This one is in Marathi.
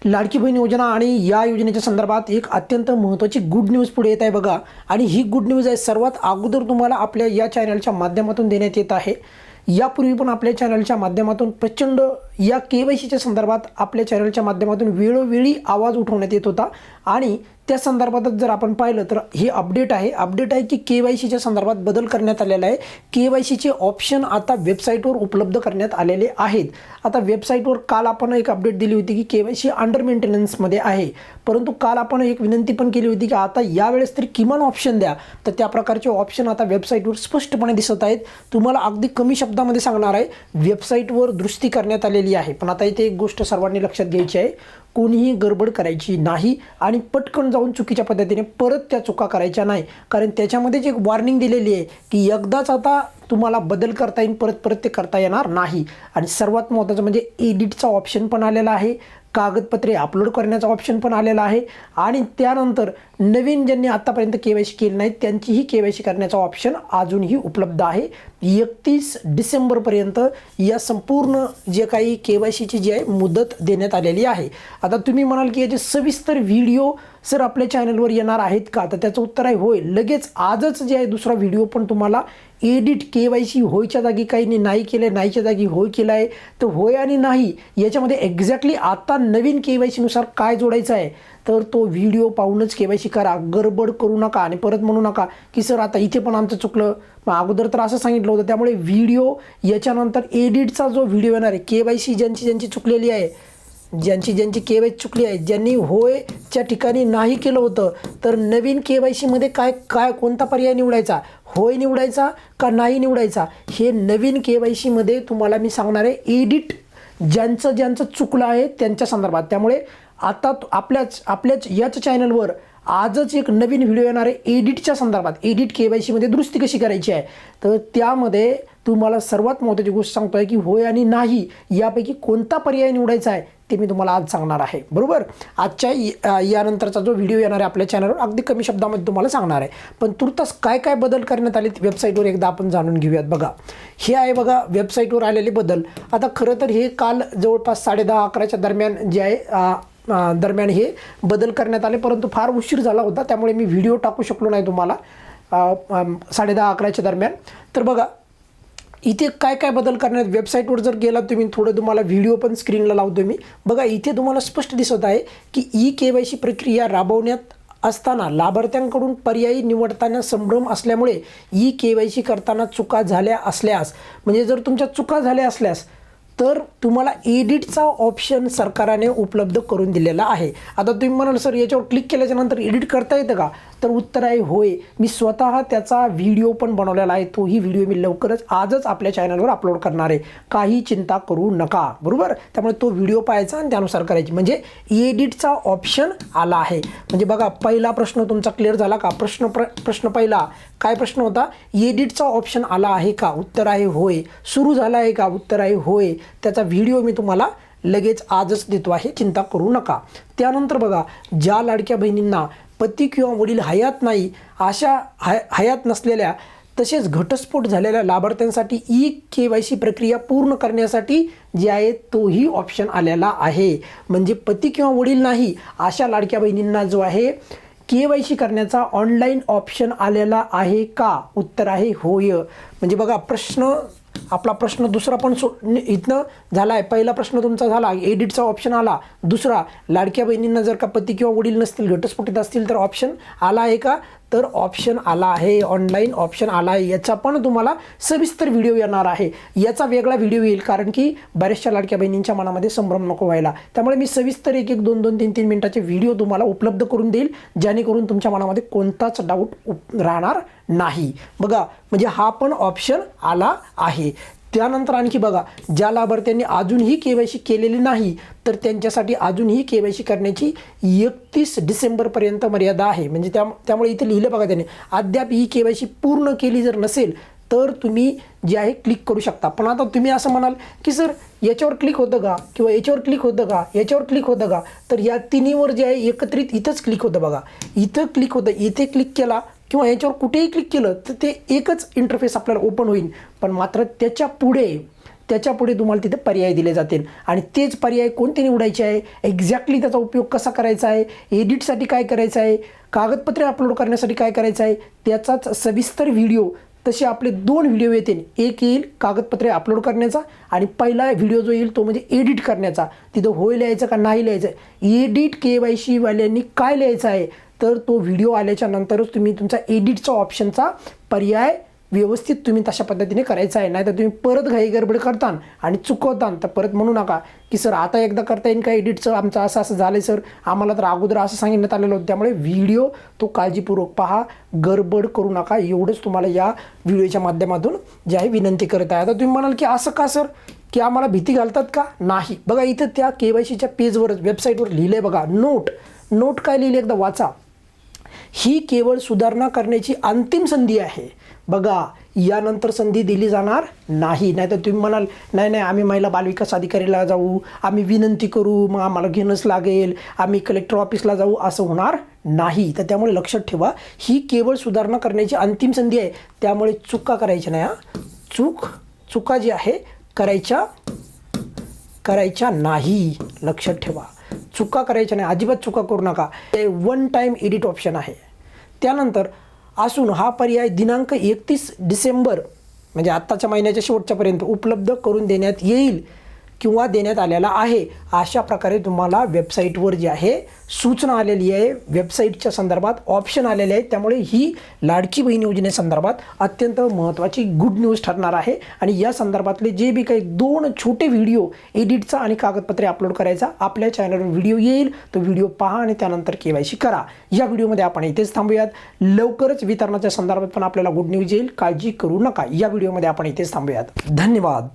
लाडकी बहीण योजना आणि या योजनेच्या संदर्भात एक अत्यंत महत्त्वाची गुड न्यूज पुढे येत आहे बघा. आणि ही गुड न्यूज आहे सर्वात अगोदर तुम्हाला आपल्या या चॅनलच्या माध्यमातून देण्यात येत आहे. यापूर्वी पण आपल्या चॅनलच्या माध्यमातून प्रचंड या KYCच्या संदर्भात आपल्या चॅनलच्या माध्यमातून वेळोवेळी आवाज उठवण्यात येत होता. आणि त्या संदर्भातच जर आपण पाहिलं तर हे अपडेट आहे की KYCच्या संदर्भात बदल करण्यात आलेला आहे. KYCचे ऑप्शन आता वेबसाईटवर उपलब्ध करण्यात आलेले आहेत. आता वेबसाईटवर काल आपण एक अपडेट दिली होती की KYC अंडर मेंटेनन्समध्ये आहे, परंतु काल आपण एक विनंती पण केली होती की आता यावेळेस तरी किमान ऑप्शन द्या. तर त्या प्रकारचे ऑप्शन आता वेबसाईटवर स्पष्टपणे दिसत आहेत. तुम्हाला अगदी कमी शब्दामध्ये सांगणार आहे, वेबसाईटवर दुरुस्ती करण्यात आलेली आहे. पण आता इथे एक गोष्ट सर्वांनी लक्षात घ्यायची आहे, कोणीही गडबड करायची नाही आणि पटकन जाऊन चुकीच्या पद्धतीने परत त्या चुका करायच्या नाही. कारण त्याच्यामध्येच एक वॉर्निंग दिलेली आहे की एकदाच आता तुम्हाला बदल करता येईल, परत ते करता येणार नाही. आणि सर्वात महत्त्वाचं म्हणजे एडिटचा ऑप्शन पण आलेला आहे, कागदपत्रे अपलोड करण्याचा ऑप्शन पण आलेला आहे. आणि त्यानंतर नवीन ज्यांनी आत्तापर्यंत KYC केली नाही त्यांचीही KYC करण्याचा ऑप्शन अजूनही उपलब्ध आहे. 31 डिसेंबरपर्यंत या संपूर्ण जे काही KYCची जी आहे मुदत देण्यात आलेली आहे. आता तुम्ही म्हणाल की याचे सविस्तर व्हिडिओ सर आपल्या चॅनलवर येणार आहेत का? तर त्याचं उत्तर आहे होय. लगेच आजच जे आहे दुसरा व्हिडिओ पण तुम्हाला एडिट KYC होयच्या जागी काही नाही केलं, नाहीच्या जागी होय केलं आहे. तर होय आणि नाही याच्यामध्ये एक्झॅक्टली आता नवीन KYC नुसार काय जोडायचं आहे तर तो व्हिडिओ पाहूनच KYC करा. गडबड करू नका आणि परत म्हणू नका की सर आता इथे पण आमचं चुकलं, मग अगोदर तर असं सांगितलं होतं. त्यामुळे व्हिडिओ याच्यानंतर एडिटचा जो व्हिडिओ येणार आहे, KYC ज्यांची चुकलेली आहे, ज्यांची KYC चुकली आहे, ज्यांनी होयच्या ठिकाणी नाही केलं होतं, तर नवीन KYCमध्ये काय कोणता पर्याय निवडायचा, होय निवडायचा का नाही निवडायचा, हे नवीन KYCमध्ये तुम्हाला मी सांगणार आहे. एडिट ज्यांचं चुकलं आहे त्यांच्या संदर्भात. त्यामुळे आता आपल्याच याच चॅनलवर आजच एक नवीन व्हिडिओ येणार आहे एडिटच्या संदर्भात. एडिट KYCमध्ये दुरुस्ती कशी करायची आहे, तर त्यामध्ये तुम्हाला सर्वात महत्त्वाची गोष्ट सांगतो आहे की होय आणि नाही यापैकी कोणता पर्याय निवडायचा आहे ते मी तुम्हाला आज सांगणार आहे. बरोबर, आजच्या यानंतरचा जो व्हिडिओ येणार आहे आपल्या चॅनलवर अगदी कमी शब्दामध्ये तुम्हाला सांगणार आहे. पण तुर्तास काय बदल करण्यात आले वेबसाईटवर एकदा आपण जाणून घेऊयात. बघा, हे आहे बघा वेबसाईटवर आलेले बदल. आता खरं तर हे काल जवळपास 10:30-11च्या दरम्यान जे आहे दरम्यान हे बदल करण्यात आले, परंतु फार उशीर झाला होता त्यामुळे मी व्हिडिओ टाकू शकलो नाही तुम्हाला 10:30-11च्या दरम्यान. तर बघा इथे काय बदल करण्यात, वेबसाईटवर जर गेला तुम्ही, थोडं तुम्हाला व्हिडिओ पण स्क्रीनला लावतो मी. बघा इथे तुम्हाला स्पष्ट दिसत आहे की KYC प्रक्रिया राबवण्यात असताना लाभार्थ्यांकडून पर्यायी निवडताना संभ्रम असल्यामुळे KYC करताना चुका झाल्या असल्यास, म्हणजे जर तुमच्या चुका झाल्या असल्यास तर तुम्हाला एडिटचा ऑप्शन सरकारने उपलब्ध करून दिलेला आहे. आता तुम्ही म्हणाल सर याच्यावर क्लिक केल्याच्या नंतर एडिट करता येतं का? तर उत्तर आहे होय. मी स्वतः त्याचा व्हिडिओ पण बनवलेला आहे. तोही व्हिडिओ मी लवकरच आजच आपल्या चॅनलवर अपलोड करणार आहे. काही चिंता करू नका. बरोबर, त्यामुळे तो व्हिडिओ पाहायचा आणि त्यानुसार करायची. म्हणजे एडिटचा ऑप्शन आला आहे. म्हणजे बघा पहिला प्रश्न तुमचा क्लिअर झाला का? प्रश्न पहिला काय प्रश्न होता? एडिटचा ऑप्शन आला आहे का? उत्तर आहे होय. सुरू झाला आहे का? उत्तर आहे होय. त्याचा व्हिडिओ मी तुम्हाला लगेच आजच देतो आहे, चिंता करू नका. त्यानंतर बघा, ज्या लाडक्या बहिणींना पती किंवा वडील हयात नाही अशा हयात नसलेल्या तसेच घटस्फोट झालेल्या लाभार्थ्यांसाठी KYC प्रक्रिया पूर्ण करण्यासाठी जे आहे तोही ऑप्शन आलेला आहे. म्हणजे पती किंवा वडील नाही अशा लाडक्या बहिणींना जो आहे KYC करण्याचा ऑनलाईन ऑप्शन आलेला आहे का? उत्तर आहे होय. म्हणजे बघा आपला प्रश्न दुसरा पण इथनं झाला आहे. पहिला प्रश्न तुमचा झाला, एडिटचा ऑप्शन आला. दुसरा, लाडक्या बहिणींना जर का पती किंवा वडील नसतील, घटस्फोटित असतील तर ऑप्शन आला आहे का? तर ऑप्शन आला आहे, ऑनलाईन ऑप्शन आला आहे. याचा पण तुम्हाला सविस्तर व्हिडिओ येणार आहे. याचा वेगळा व्हिडिओ येईल कारण की बऱ्याचशा लाडक्या बहिणींच्या मनामध्ये संभ्रम नको व्हायला. त्यामुळे मी सविस्तर 1-1, 2-2, 3-3 मिनिटाचे व्हिडिओ तुम्हाला उपलब्ध करून देईल, जेणेकरून तुमच्या मनामध्ये कोणताच डाऊट राहणार नाही. बघा, म्हणजे हा पण ऑप्शन आला आहे. त्यानंतर आणखी बघा, ज्या लाभार्थ्यांनी अजूनही KYC केलेली नाही तर त्यांच्यासाठी अजूनही KYC करण्याची 31 डिसेंबरपर्यंत मर्यादा आहे. म्हणजे त्यामुळे इथे लिहिलं बघा त्याने, अद्याप KYC पूर्ण केली जर नसेल तर तुम्ही जे आहे क्लिक करू शकता. पण आता तुम्ही असं म्हणाल की सर याच्यावर क्लिक होतं का, किंवा याच्यावर क्लिक होतं का, याच्यावर क्लिक होतं का? तर या तिन्हीवर जे आहे एकत्रित इथंच क्लिक होतं बघा. इथं क्लिक होतं, इथे क्लिक केला किंवा याच्यावर कुठेही क्लिक केलं तर ते एकच इंटरफेस आपल्याला ओपन होईल. पण मात्र त्याच्या पुढे त्याच्यापुढे तुम्हाला तिथे पर्याय दिले जातील आणि तेच पर्याय कोणते निवडायचे आहे, एक्झॅक्टली त्याचा उपयोग कसा करायचा आहे, एडिटसाठी काय करायचं आहे, कागदपत्रे अपलोड करण्यासाठी काय करायचं आहे, त्याचाच सविस्तर व्हिडिओ तसे आपले 2 व्हिडिओ येतील. एक येईल कागदपत्रे अपलोड करण्याचा आणि पहिला व्हिडिओ जो येईल तो म्हणजे एडिट करण्याचा. तिथं होय लिहायचं का नाही लिहायचं, एडिट KYC वाल्यांनी काय लिहायचं आहे, तर तो व्हिडिओ आल्याच्या नंतरच तुम्ही तुमचा एडिटचा ऑप्शनचा पर्याय व्यवस्थित तुम्ही तशा पद्धतीने करायचं आहे. नाहीतर तुम्ही परत घाई गडबड करता आणि चुकवता तर परत म्हणू नका की सर आता एकदा करता येईल का एडिटचं, आमचं असं असं झालं सर, आम्हाला तर अगोदर असं सांगण्यात आलेलं होतं. त्यामुळे व्हिडिओ तो काळजीपूर्वक पहा, गडबड करू नका. एवढंच तुम्हाला या व्हिडिओच्या माध्यमातून जे आहे विनंती करत आहे. आता तुम्ही म्हणाल की असं का सर, की आम्हाला भीती घालतात का, नाही. बघा इथं त्या KYCच्या पेजवरच वेबसाईटवर लिहिलं आहे बघा, नोट काय लिहिले एकदा वाचा. ही केवळ सुधारणा करण्याची अंतिम संधी आहे. बघा यानंतर संधी दिली जाणार नाही. नाहीतर तुम्ही म्हणाल नाही आम्ही महिला बालविकास अधिकारीला जाऊ, आम्ही विनंती करू, मग आम्हाला घेणंच लागेल, आम्ही कलेक्टर ऑफिसला जाऊ, असं होणार नाही. तर त्यामुळे लक्षात ठेवा, ही केवळ सुधारणा करण्याची अंतिम संधी आहे. त्यामुळे चुका करायच्या नाही. चुका जी आहे करायच्या नाही. लक्षात ठेवा, चुका करायच्या नाही, अजिबात चुका करू नका. ते 1 टाईम एडिट ऑप्शन आहे. त्यानंतर असून हा पर्याय दिनांक 31 डिसेंबर म्हणजे आत्ताच्या महिन्याच्या शेवटच्यापर्यंत उपलब्ध करून देण्यात येईल किंवा देण्यात आलेला आहे. अशा प्रकारे तुम्हाला वेबसाईटवर जी आहे सूचना आलेली आहे, वेबसाईटच्या संदर्भात ऑप्शन आलेले आहेत. त्यामुळे ही लाडकी बहीण योजनेसंदर्भात अत्यंत महत्त्वाची गुड न्यूज ठरणार आहे. आणि या संदर्भातले जे बी काही 2 छोटे व्हिडिओ एडिटचा आणि कागदपत्रे अपलोड करायचा आपल्या चॅनलवर व्हिडिओ येईल, तो व्हिडिओ पहा आणि त्यानंतर KYC करा. या व्हिडिओमध्ये आपण इथेच थांबूयात. लवकरच वितरणाच्या संदर्भात पण आपल्याला गुड न्यूज येईल, काळजी करू नका. या व्हिडिओमध्ये आपण इथेच थांबूयात. धन्यवाद.